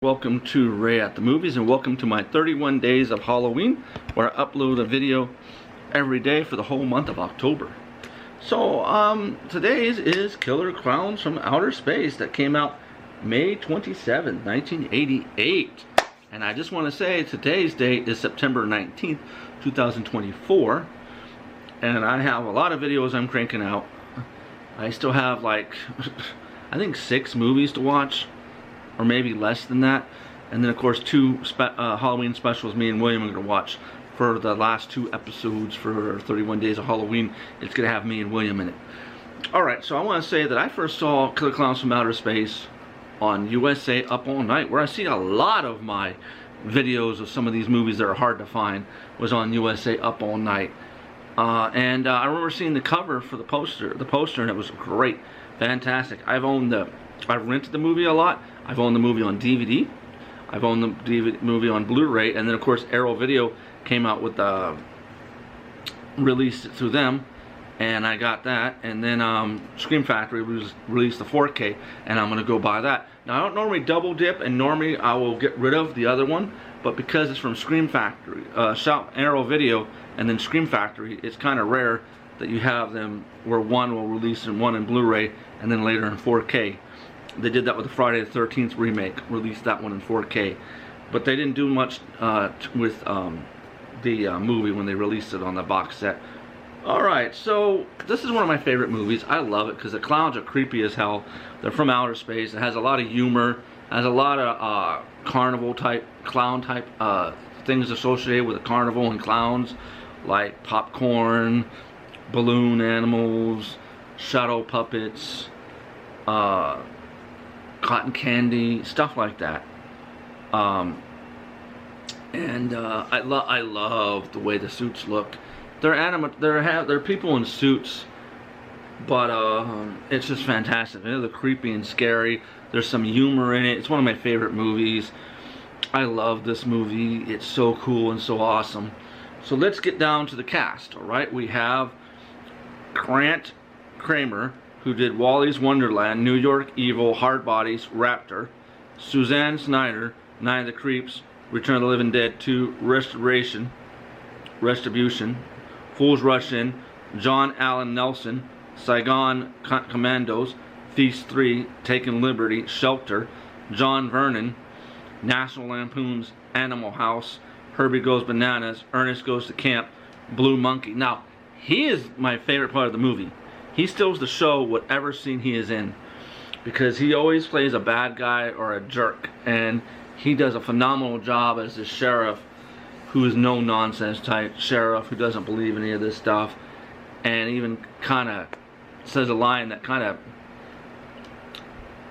Welcome to Ray at the Movies, and welcome to my 31 days of Halloween, where I upload a video every day for the whole month of October. So today's is Killer Clowns from Outer Space that came out May 27, 1988. And I just want to say today's date is September 19th, 2024. And I have a lot of videos I'm cranking out. I still have like, I think 6 movies to watch, or maybe less than that. And then of course 2 Halloween specials me and William are going to watch for the last 2 episodes for 31 Days of Halloween. It's going to have me and William in it. Alright, so I want to say that I first saw Killer Clowns from Outer Space on USA Up All Night, where I see a lot of my videos of some of these movies that are hard to find was on USA Up All Night. I remember seeing the cover for the poster, and it was great, fantastic. I've rented the movie a lot. I've owned the movie on DVD. I've owned the movie on Blu-ray, and then of course Arrow Video came out with released it through them, and I got that. And then Scream Factory released the 4K, and I'm gonna go buy that. Now I don't normally double dip, and normally I will get rid of the other one, but because it's from Scream Factory, Arrow Video, and then Scream Factory, it's kind of rare that you have them where one will release in one in Blu-ray and then later in 4K. They did that with the Friday the 13th remake, released that one in 4K. But they didn't do much with the movie when they released it on the box set. Alright, so this is one of my favorite movies. I love it because the clowns are creepy as hell. They're from outer space. It has a lot of humor, has a lot of carnival type, clown type things associated with the carnival and clowns, like popcorn, balloon animals, shadow puppets, cotton candy, stuff like that. I love the way the suits look. They're people in suits, but it's just fantastic. They're creepy and scary. There's some humor in it. It's one of my favorite movies. I love this movie. It's so cool and so awesome. So let's get down to the cast. All right, we have Grant Kramer, who did Wally's Wonderland, New York Evil, Hard Bodies, Raptor. Suzanne Snyder, Night of the Creeps, Return of the Living Dead 2, Retribution, Fools Rush In, John Allen Nelson, Saigon Commandos, Feast 3, Taken Liberty, Shelter, John Vernon, National Lampoon's Animal House, Herbie Goes Bananas, Ernest Goes to Camp, Blue Monkey. Now, he is my favorite part of the movie. He steals the show whatever scene he is in, because he always plays a bad guy or a jerk, and he does a phenomenal job as the sheriff, who is no nonsense type sheriff who doesn't believe any of this stuff, and even kind of says a line that kind of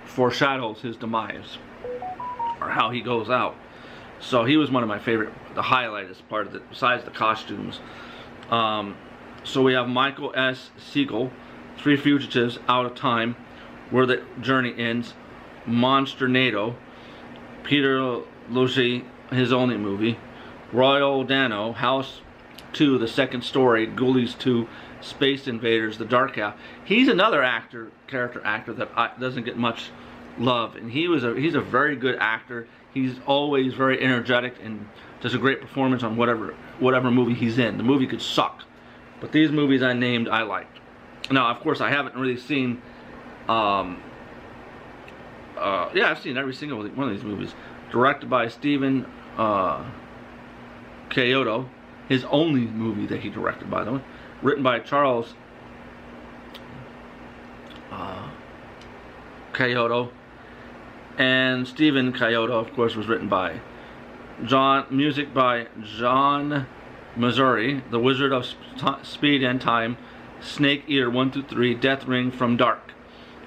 foreshadows his demise or how he goes out. So he was one of my favorite, the highlight as part of it, besides the costumes. So we have Michael S. Siegel, Three Fugitives, Out of Time, Where the Journey Ends, Monsternado, Peter Losey, his only movie, Royal Dano, House 2, The Second Story, Ghoulies 2, Space Invaders, The Dark Half. He's another character actor that doesn't get much love, and he's a very good actor. He's always very energetic and does a great performance on whatever movie he's in. The movie could suck, but these movies I named I liked. Now, of course, I haven't really seen, yeah, I've seen every single one of these movies. Directed by Stephen Chiodo, his only movie that he directed, by the way. Written by Charles Chiodo, and Stephen Chiodo, of course, was written by music by John Missouri, The Wizard of Speed and Time, Snake Eater 1 through 3, Death Ring, From Dark.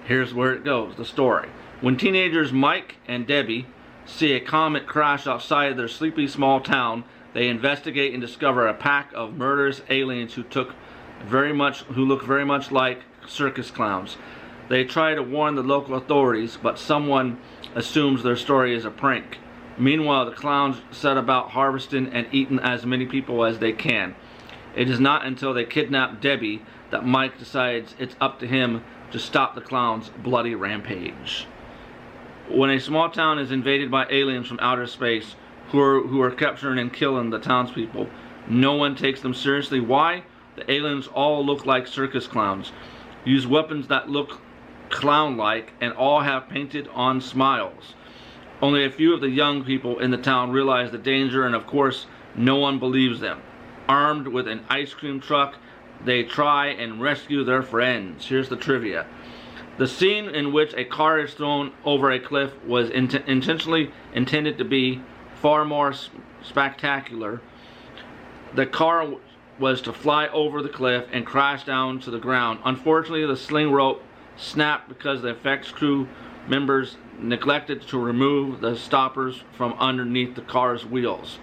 Here's where it goes, the story. When teenagers Mike and Debbie see a comet crash outside their sleepy small town, they investigate and discover a pack of murderous aliens who look very much like circus clowns. They try to warn the local authorities, but someone assumes their story is a prank. Meanwhile, the clowns set about harvesting and eating as many people as they can. It is not until they kidnap Debbie that Mike decides it's up to him to stop the clowns' bloody rampage. When a small town is invaded by aliens from outer space who are capturing and killing the townspeople, no one takes them seriously. Why? The aliens all look like circus clowns, use weapons that look clown-like, and all have painted on smiles. Only a few of the young people in the town realize the danger, and of course no one believes them. Armed with an ice cream truck, they try and rescue their friends. Here's the trivia. The scene in which a car is thrown over a cliff was intentionally intended to be far more spectacular. The car was to fly over the cliff and crash down to the ground. Unfortunately, the sling rope snapped because the effects crew members neglected to remove the stoppers from underneath the car's wheels.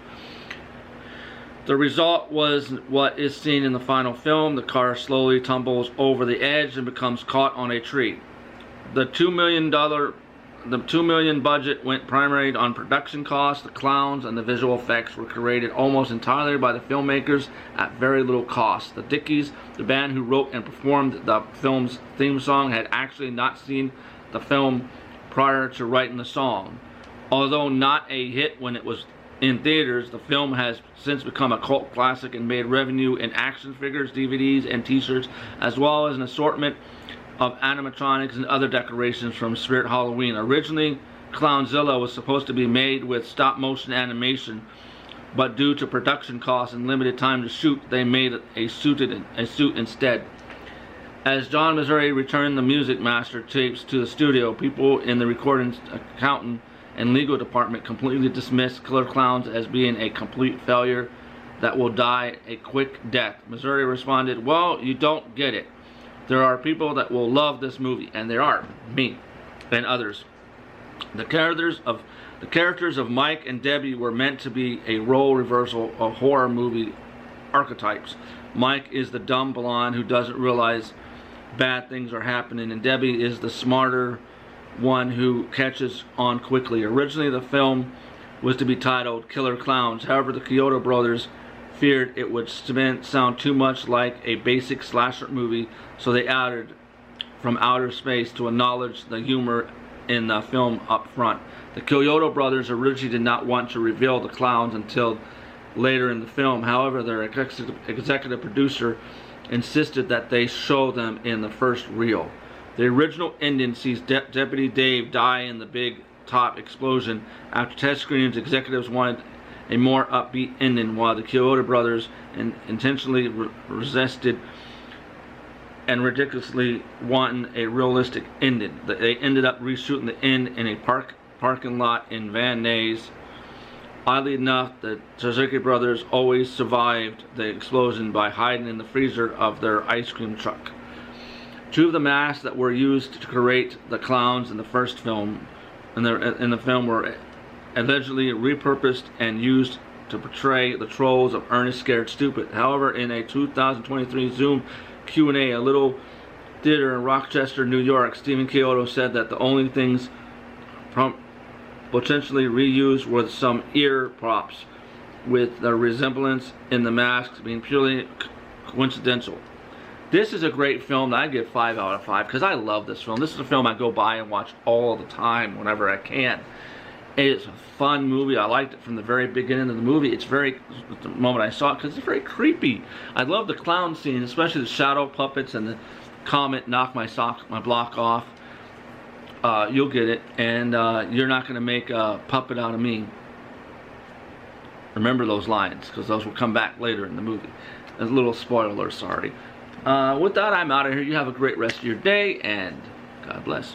The result was what is seen in the final film. The car slowly tumbles over the edge and becomes caught on a tree. The $2 million budget went primarily on production costs. The clowns and the visual effects were created almost entirely by the filmmakers at very little cost. The Dickies, the band who wrote and performed the film's theme song, had actually not seen the film prior to writing the song. Although not a hit when it was in theaters, the film has since become a cult classic and made revenue in action figures, DVDs, and t-shirts, as well as an assortment of animatronics and other decorations from Spirit Halloween. Originally, Clownzilla was supposed to be made with stop-motion animation, but due to production costs and limited time to shoot, they made a suit instead. As John Missouri returned the Music Master tapes to the studio, people in the recording accountant and legal department completely dismissed Killer Klowns as being a complete failure that will die a quick death. Missouri responded, "Well, you don't get it. There are people that will love this movie," and there are, me and others. The characters of Mike and Debbie were meant to be a role reversal of horror movie archetypes. Mike is the dumb blonde who doesn't realize bad things are happening, and Debbie is the smarter one who catches on quickly. Originally, the film was to be titled Killer Klowns. However, the Chiodo brothers feared it would sound too much like a basic slasher movie, so they added from outer space to acknowledge the humor in the film up front. The Chiodo brothers originally did not want to reveal the clowns until later in the film. However, their executive producer insisted that they show them in the first reel. The original ending sees Deputy Dave die in the big top explosion. After test screenings, executives wanted a more upbeat ending, while the Chiodo brothers intentionally resisted and ridiculously wanting a realistic ending. They ended up reshooting the end in a parking lot in Van Nuys. Oddly enough, the Suzuki brothers always survived the explosion by hiding in the freezer of their ice cream truck. Two of the masks that were used to create the clowns in the first film were allegedly repurposed and used to portray the trolls of Ernest Scared Stupid. However, in a 2023 Zoom Q&A, a little theater in Rochester, New York, Stephen Chiodo said that the only things potentially reused were some ear props, with the resemblance in the masks being purely coincidental. This is a great film that I give 5 out of 5 because I love this film. This is a film I go by and watch all the time whenever I can. It's a fun movie. I liked it from the very beginning of the movie. It's very, the moment I saw it, because it's very creepy. I love the clown scene, especially the shadow puppets and the comet knock my block off. You'll get it, and you're not going to make a puppet out of me. Remember those lines, because those will come back later in the movie. A little spoiler, sorry. With that, I'm out of here. You have a great rest of your day, and God bless.